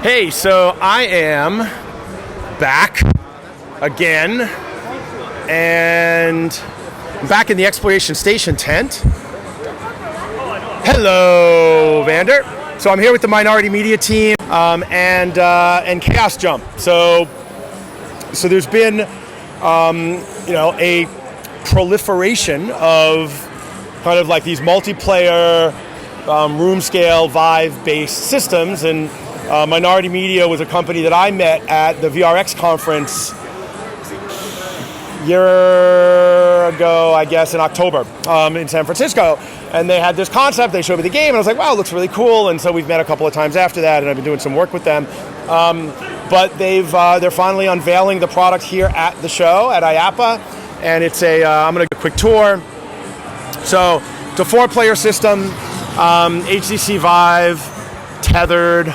Hey, so I am back again, and I'm back in the Exploration Station tent. Hello, Vander. So I'm here with the Minority Media team and Chaos Jump. So there's been a proliferation of kind of like these multiplayer room scale Vive based systems, and Minority Media was a company that I met at the VRX conference a year ago, I guess, in October in San Francisco. And they had this concept, they showed me the game, and I was like, wow, it looks really cool. And so we've met a couple of times after that, and I've been doing some work with them. But they're finally unveiling the product here at the show, at IAPA. And it's I'm going to do a quick tour. So it's a 4-player system, HTC Vive, tethered,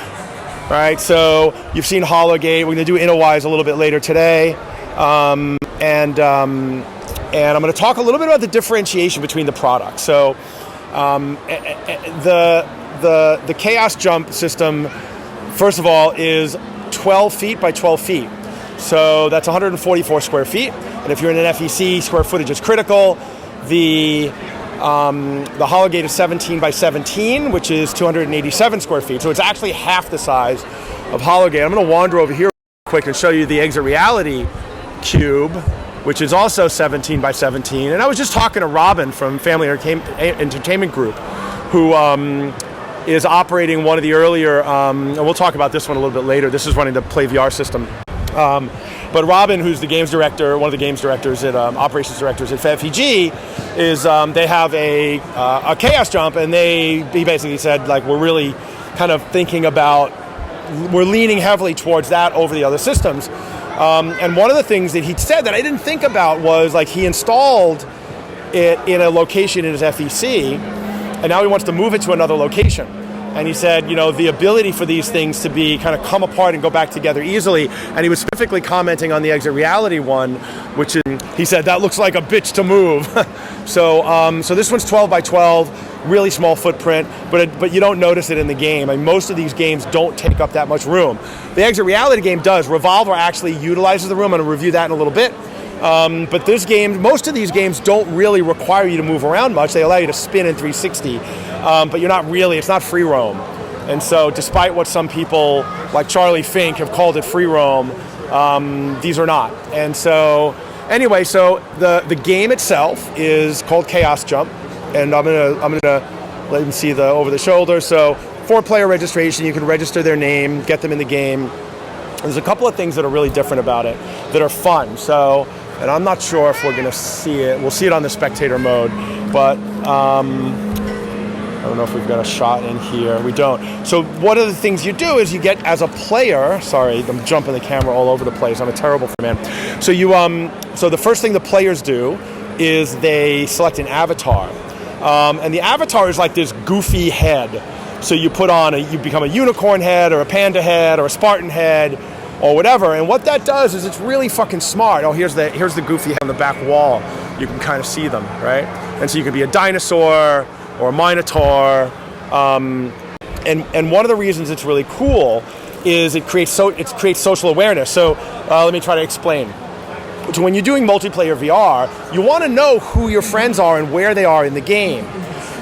right? So you've seen Hologate. We're going to do InnoWise a little bit later today. And I'm going to talk a little bit about the differentiation between the products. So the Chaos Jump system, first of all, is 12 feet by 12 feet. So that's 144 square feet. And if you're in an FEC, square footage is critical. The Hologate is 17 by 17, which is 287 square feet. So it's actually half the size of Hologate. I'm going to wander over here real quick and show you the Exit Reality Cube, which is also 17 by 17. And I was just talking to Robin from Family Entertainment Group, who is operating one of the earlier, and we'll talk about this one a little bit later. This is running the Play VR system. But Robin, who's the games director, one of the games directors at operations directors at FEG, is they have a Chaos Jump, and he basically said, like, we're really kind of thinking about, we're leaning heavily towards that over the other systems. And one of the things that he said that I didn't think about was, like, he installed it in a location in his FEC, and now he wants to move it to another location. And he said, the ability for these things to be kind of come apart and go back together easily. And he was specifically commenting on the Exit Reality one, which is, he said, that looks like a bitch to move. So this one's 12 by 12, really small footprint, but you don't notice it in the game. I mean, most of these games don't take up that much room. The Exit Reality game does. Revolver actually utilizes the room. I'm going to review that in a little bit. But most of these games don't really require you to move around much. They allow you to spin in 360, but it's not free roam. And so despite what some people like Charlie Fink have called it free roam, these are not. And so anyway, so the game itself is called Chaos Jump, and I'm gonna let them see the over the shoulder. So 4-player registration, you can register their name, get them in the game. There's a couple of things that are really different about it that are fun. So, and I'm not sure if we're going to see it. We'll see it on the spectator mode, but I don't know if we've got a shot in here. We don't. So one of the things you do is you get, as a player, sorry, I'm jumping the camera all over the place. I'm a terrible man. So so the first thing the players do is they select an avatar. And the avatar is like this goofy head. So you you become a unicorn head or a panda head or a Spartan head or whatever. And what that does is it's really fucking smart. Oh, here's the goofy head on the back wall. You can kind of see them, right? And so you can be a dinosaur or a minotaur. And one of the reasons it's really cool is it creates social awareness. So let me try to explain. So when you're doing multiplayer VR, you want to know who your friends are and where they are in the game.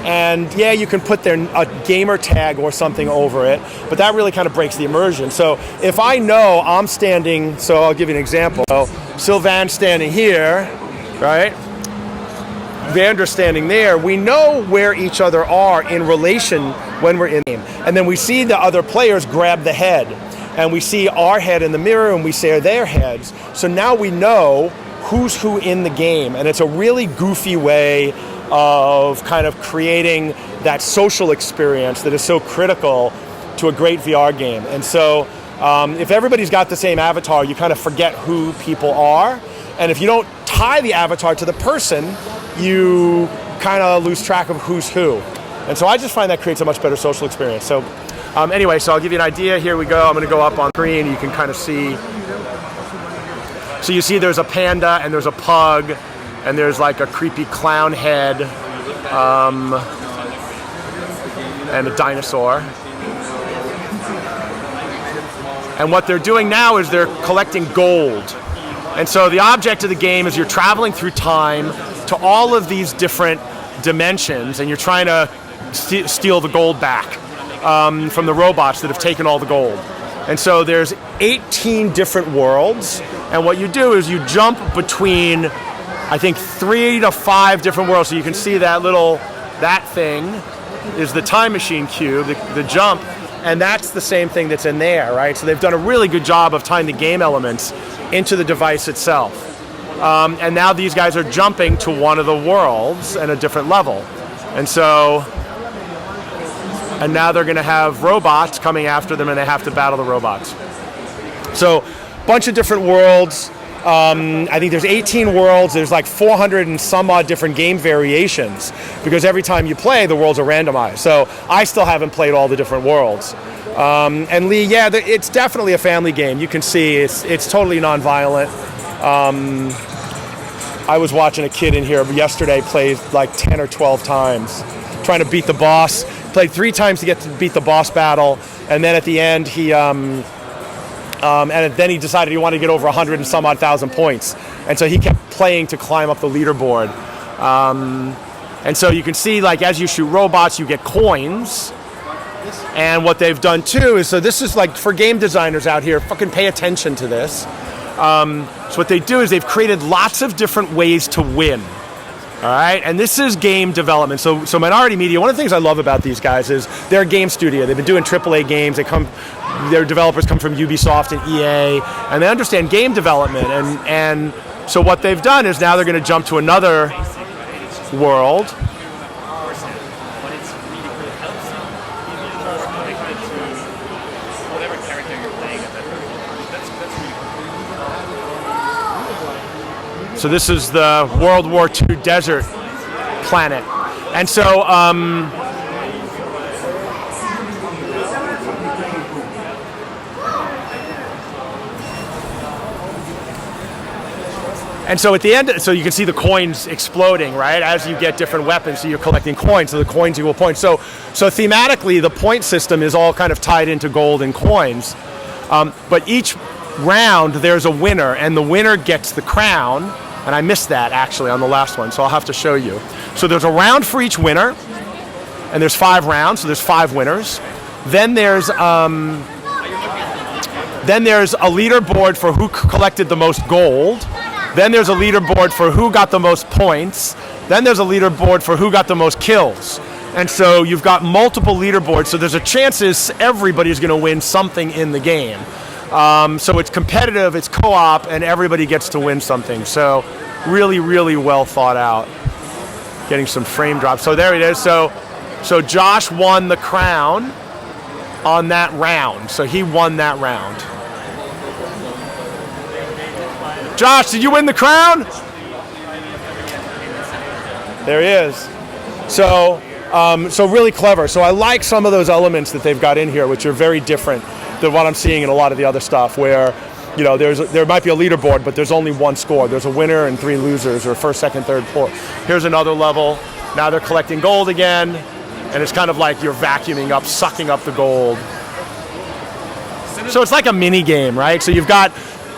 And yeah, you can put a gamer tag or something over it, but that really kind of breaks the immersion. So if I know I'm standing, so I'll give you an example. So Sylvan's standing here, right? Vander's standing there. We know where each other are in relation when we're in the game. And then we see the other players grab the head. And we see our head in the mirror and we see their heads. So now we know who's who in the game. And it's a really goofy way of kind of creating that social experience that is so critical to a great VR game. And so if everybody's got the same avatar, you kind of forget who people are. And if you don't tie the avatar to the person, you kind of lose track of who's who. And so I just find that creates a much better social experience. So anyway, so I'll give you an idea. Here we go. I'm going to go up on screen. You can kind of see. So you see there's a panda and there's a pug and there's like a creepy clown head and a dinosaur. And what they're doing now is they're collecting gold. And so the object of the game is you're traveling through time to all of these different dimensions, and you're trying to steal the gold back from the robots that have taken all the gold. And so there's 18 different worlds, and what you do is you jump between, I think, 3 to 5 different worlds. So you can see that thing is the time machine cube, the jump, and that's the same thing that's in there, right? So they've done a really good job of tying the game elements into the device itself. And now these guys are jumping to one of the worlds at a different level. And now they're going to have robots coming after them, and they have to battle the robots. So, bunch of different worlds. I think there's 18 worlds. There's like 400 and some odd different game variations, because every time you play, the worlds are randomized. So I still haven't played all the different worlds. And Lee, yeah, it's definitely a family game. You can see it's totally nonviolent. I was watching a kid in here yesterday play like 10 or 12 times, trying to beat the boss. Played 3 times to get to beat the boss battle, and then at the end then he decided he wanted to get over 100 and some odd thousand points, and so he kept playing to climb up the leaderboard. And so you can see, like, as you shoot robots, you get coins. And what they've done too is, so this is like for game designers out here, fucking pay attention to this. So what they do is they've created lots of different ways to win. All right, and this is game development. So Minority Media, one of the things I love about these guys is they're a game studio. They've been doing AAA games. Their developers come from Ubisoft and EA, and they understand game development. And so what they've done is now they're going to jump to another world. So this is the World War II desert planet. And so at the end, so you can see the coins exploding, right? As you get different weapons, so you're collecting coins, so the coins equal points. So thematically, the point system is all kind of tied into gold and coins. But each round, there's a winner, and the winner gets the crown. And I missed that, actually, on the last one, so I'll have to show you. So there's a round for each winner, and there's 5 rounds, so there's 5 winners. Then there's a leaderboard for who collected the most gold. Then there's a leaderboard for who got the most points. Then there's a leaderboard for who got the most kills. And so you've got multiple leaderboards, so there's a chances everybody's going to win something in the game. So it's competitive, it's co-op, and everybody gets to win something. So really, really well thought out. Getting some frame drops. So there it is. So Josh won the crown on that round. So he won that round. Josh, did you win the crown? There he is. So really clever. So I like some of those elements that they've got in here, which are very different than what I'm seeing in a lot of the other stuff, where, you know, there might be a leaderboard, but there's only one score. There's a winner and 3 losers, or first, second, third, fourth. Here's another level. Now they're collecting gold again, and it's kind of like you're vacuuming up, sucking up the gold. So it's like a mini game, right? So you've got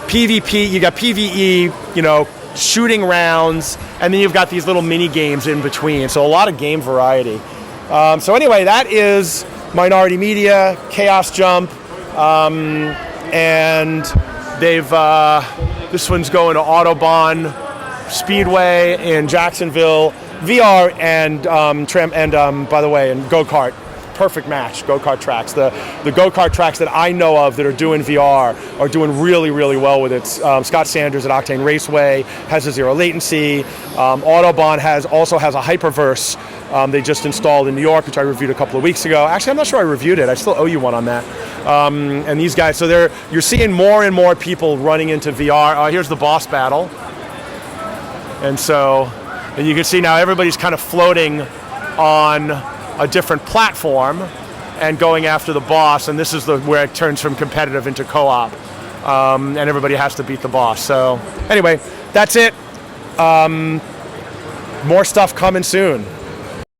PvP, you got PvE, you know, shooting rounds, and then you've got these little mini games in between. So a lot of game variety. So anyway, that is Minority Media, Chaos Jump. And they've this one's going to Autobahn Speedway in Jacksonville, VR and by the way, and go-kart. Perfect match, go-kart tracks. The go-kart tracks that I know of that are doing VR are doing really, really well with it. Scott Sanders at Octane Raceway has a zero latency. Autobahn also has a hyperverse they just installed in New York, which I reviewed a couple of weeks ago. Actually, I'm not sure I reviewed it. I still owe you one on that. And these guys, so you're seeing more and more people running into VR. Here's the boss battle. And you can see now everybody's kind of floating on a different platform and going after the boss, and this is where it turns from competitive into co-op, and everybody has to beat the boss. So anyway, that's it. More stuff coming soon.